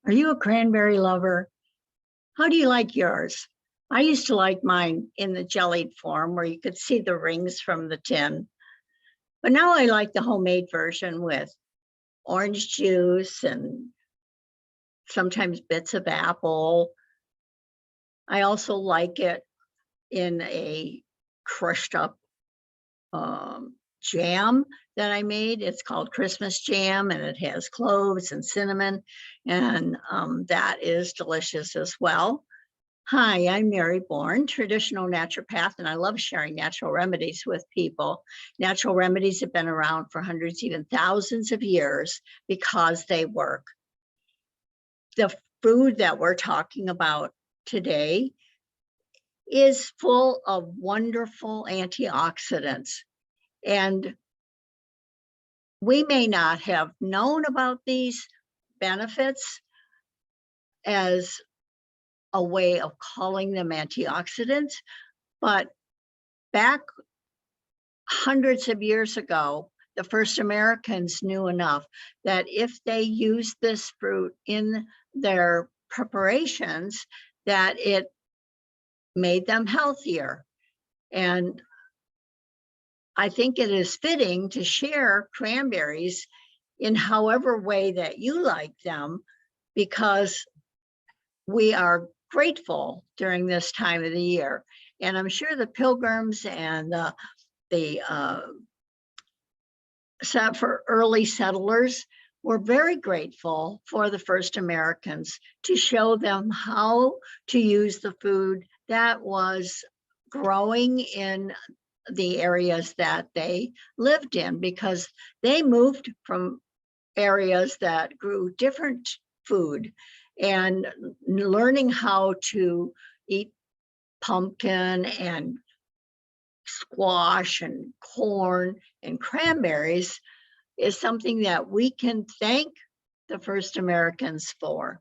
Are you a cranberry lover? How do you like yours? I used to like mine in the jellied form where you could see the rings from the tin. But now I like the homemade version with orange juice and sometimes bits of apple. I also like it in a crushed up jam that I made. It's called Christmas jam, and it has cloves and cinnamon, and that is delicious as well. Hi, I'm Mary Bourne, traditional naturopath, and I love sharing natural remedies with people. Natural remedies have been around for hundreds, even thousands of years because they work. The food that we're talking about today is full of wonderful antioxidants. And we may not have known about these benefits as a way of calling them antioxidants, but back hundreds of years ago, the first Americans knew enough that if they used this fruit in their preparations, that it made them healthier. And I think it is fitting to share cranberries in however way that you like them, because we are grateful during this time of the year. And I'm sure the Pilgrims and for early settlers were very grateful for the first Americans to show them how to use the food that was growing in the areas that they lived in, because they moved from areas that grew different food, and learning how to eat pumpkin and squash and corn and cranberries is something that we can thank the first Americans for.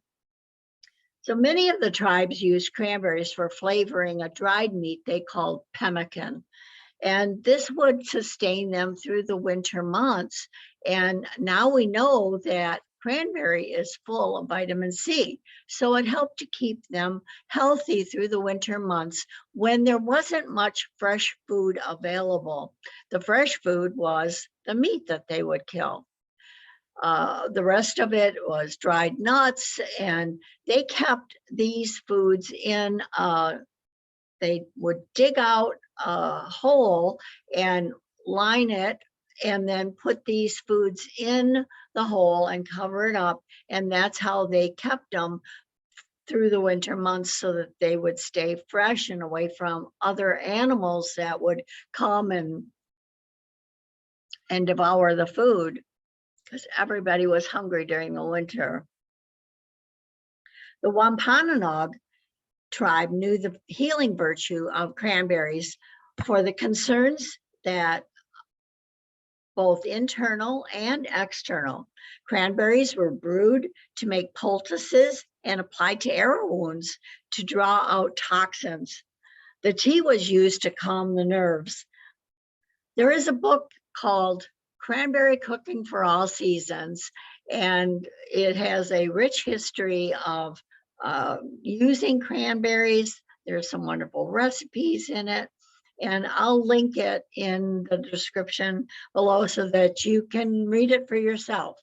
So many of the tribes used cranberries for flavoring a dried meat they called pemmican. And this would sustain them through the winter months. And now we know that cranberry is full of vitamin C. So it helped to keep them healthy through the winter months when there wasn't much fresh food available. The fresh food was the meat that they would kill. The rest of it was dried nuts, and they kept these foods in, they would dig out a hole and line it, and then put these foods in the hole and cover it up. And that's how they kept them through the winter months, so that they would stay fresh and away from other animals that would come and devour the food, because everybody was hungry during the winter. The Wampanoag tribe knew the healing virtue of cranberries for the concerns that both internal and external. Cranberries were brewed to make poultices and applied to arrow wounds to draw out toxins. The tea was used to calm the nerves. There is a book called Cranberry Cooking for All Seasons, and it has a rich history of using cranberries. There's some wonderful recipes in it, and I'll link it in the description below so that you can read it for yourself.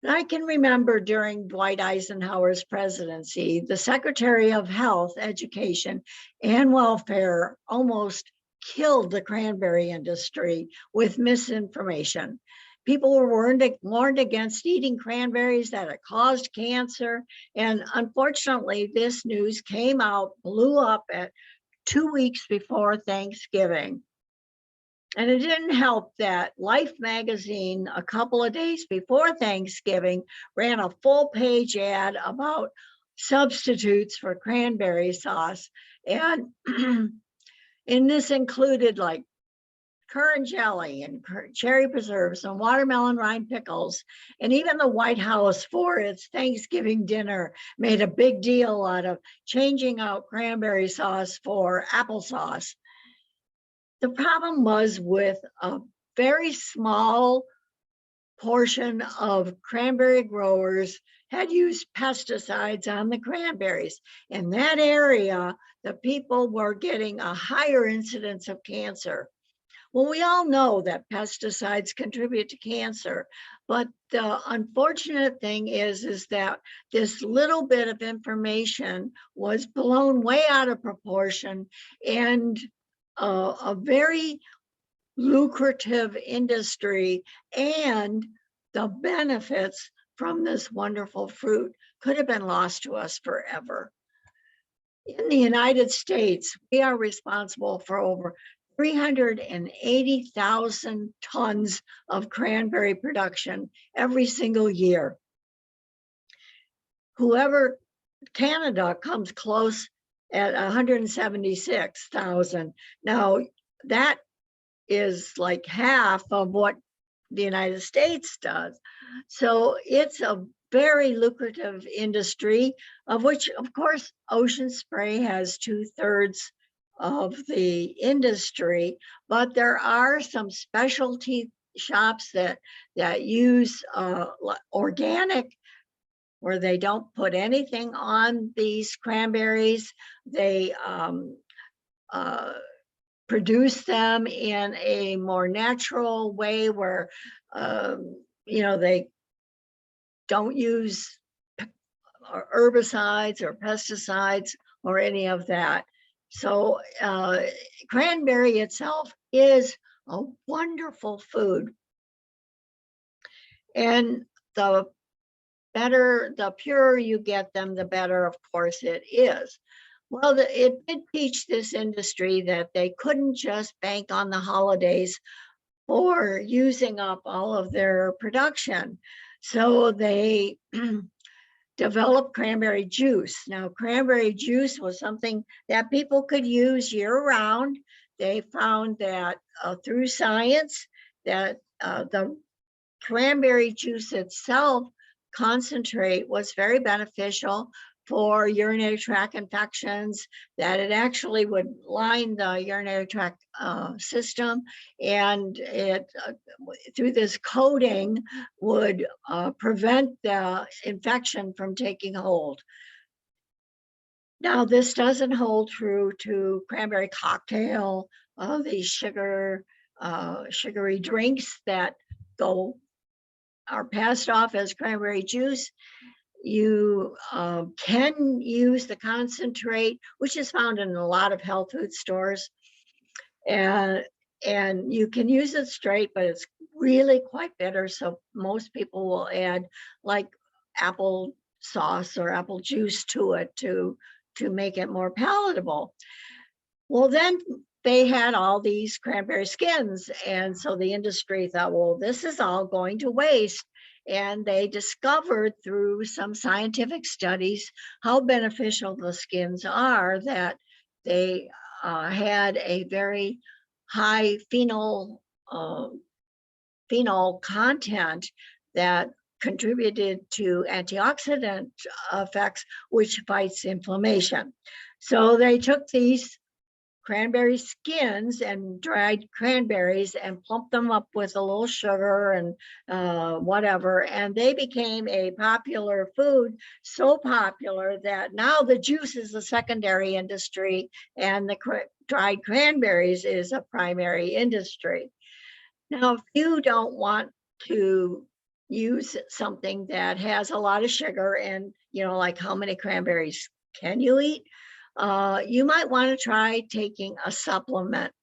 I can remember during Dwight Eisenhower's presidency, the Secretary of Health, Education, and Welfare almost killed the cranberry industry with misinformation. People were warned against eating cranberries, that it caused cancer. And unfortunately, this news came out, blew up at 2 weeks before Thanksgiving. And it didn't help that Life magazine, a couple of days before Thanksgiving, ran a full-page ad about substitutes for cranberry sauce. And this included like currant jelly and cherry preserves and watermelon rind pickles. And even the White House, for its Thanksgiving dinner, made a big deal out of changing out cranberry sauce for applesauce. The problem was with a very small portion of cranberry growers had used pesticides on the cranberries. In that area, the people were getting a higher incidence of cancer. Well, we all know that pesticides contribute to cancer, but the unfortunate thing is that this little bit of information was blown way out of proportion, and a very lucrative industry and the benefits from this wonderful fruit could have been lost to us forever. In the United States, we are responsible for over 380,000 tons of cranberry production every single year. Canada comes close at 176,000. Now, that is like half of what the United States does. So it's a very lucrative industry, of which, of course, Ocean Spray has 2/3 of the industry, but there are some specialty shops that use organic, where they don't put anything on these cranberries. They produce them in a more natural way where, they don't use herbicides or pesticides or any of that. So cranberry itself is a wonderful food. And the purer you get them, the better, of course, it is. Well, it did teach this industry that they couldn't just bank on the holidays for using up all of their production. So they developed cranberry juice. Now, cranberry juice was something that people could use year-round. They found that through science that the cranberry juice itself concentrate was very beneficial for urinary tract infections, that it actually would line the urinary tract system, and it through this coating would prevent the infection from taking hold. Now, this doesn't hold true to cranberry cocktail, these sugary drinks that are passed off as cranberry juice. You can use the concentrate, which is found in a lot of health food stores, and you can use it straight, but it's really quite bitter. So most people will add like apple sauce or apple juice to it to make it more palatable. Well, then they had all these cranberry skins, and so the industry thought, well, this is all going to waste. And they discovered through some scientific studies how beneficial the skins are, that they had a very high phenol content that contributed to antioxidant effects, which fights inflammation. So they took these cranberry skins and dried cranberries and plumped them up with a little sugar and whatever, and they became a popular food, so popular that now the juice is a secondary industry and the dried cranberries is a primary industry. Now, if you don't want to use something that has a lot of sugar, and like how many cranberries can you eat, you might want to try taking a supplement.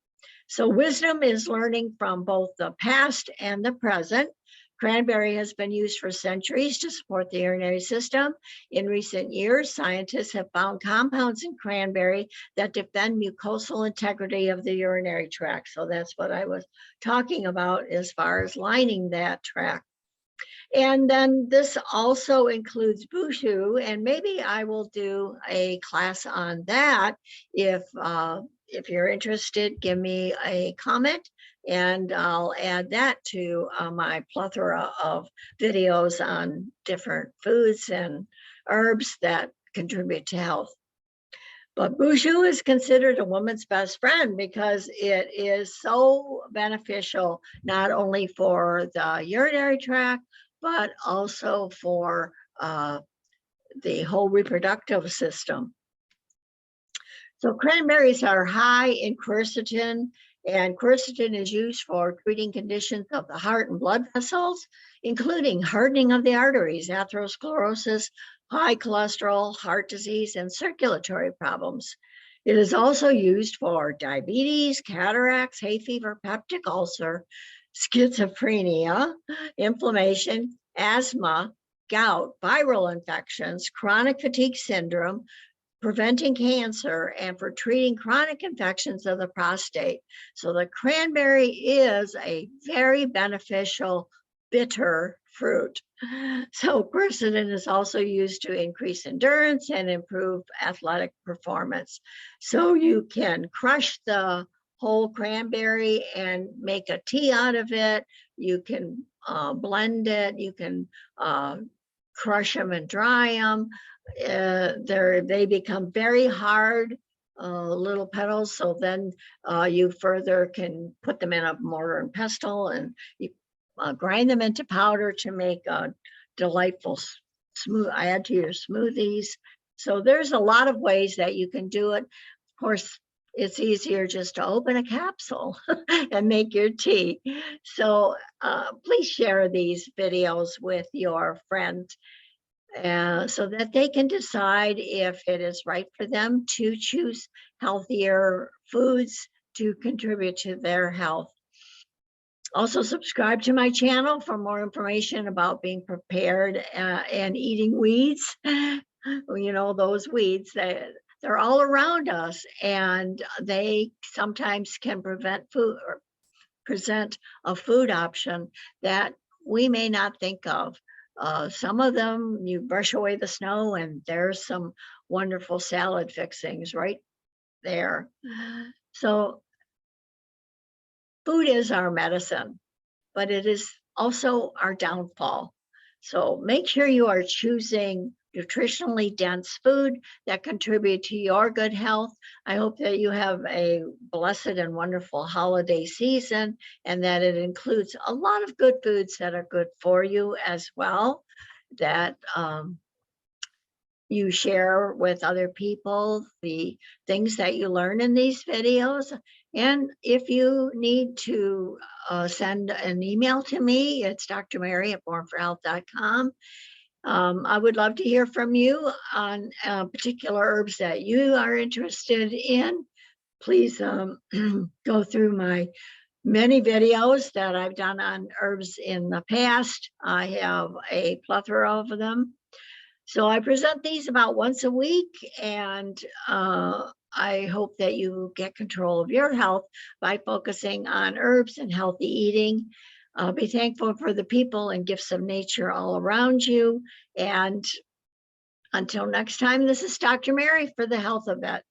So wisdom is learning from both the past and the present. Cranberry has been used for centuries to support the urinary system. In recent years, scientists have found compounds in cranberry that defend mucosal integrity of the urinary tract. So that's what I was talking about as far as lining that tract. And then this also includes Bushu, and maybe I will do a class on that. If you're interested, give me a comment and I'll add that to my plethora of videos on different foods and herbs that contribute to health. But Bushu is considered a woman's best friend because it is so beneficial, not only for the urinary tract, but also for the whole reproductive system. So cranberries are high in quercetin, and quercetin is used for treating conditions of the heart and blood vessels, including hardening of the arteries, atherosclerosis, high cholesterol, heart disease, and circulatory problems. It is also used for diabetes, cataracts, hay fever, peptic ulcer, schizophrenia, inflammation, asthma, gout, viral infections, chronic fatigue syndrome, preventing cancer, and for treating chronic infections of the prostate. So the cranberry is a very beneficial bitter fruit. So quercetin is also used to increase endurance and improve athletic performance. So you can crush the whole cranberry and make a tea out of it. You can blend it. You can crush them and dry them. They become very hard little petals. So then you further can put them in a mortar and pestle, and you grind them into powder to make a delightful smooth add to your smoothies. So there's a lot of ways that you can do it. Of course, it's easier just to open a capsule and make your tea. So please share these videos with your friends so that they can decide if it is right for them to choose healthier foods to contribute to their health. Also, subscribe to my channel for more information about being prepared and eating weeds. You know, those weeds, they're all around us, and they sometimes can prevent food or present a food option that we may not think of. Some of them, you brush away the snow and there's some wonderful salad fixings right there. So food is our medicine, but it is also our downfall. So make sure you are choosing nutritionally dense food that contribute to your good health. I hope that you have a blessed and wonderful holiday season, and that it includes a lot of good foods that are good for you as well, that you share with other people the things that you learn in these videos. And if you need to send an email to me, it's drmary@bornforhealth.com. I would love to hear from you on particular herbs that you are interested in. Please go through my many videos that I've done on herbs in the past. I have a plethora of them. So I present these about once a week, and I hope that you get control of your health by focusing on herbs and healthy eating. Be thankful for the people and gifts of nature all around you. And until next time, this is Dr. Mary for the Health of It.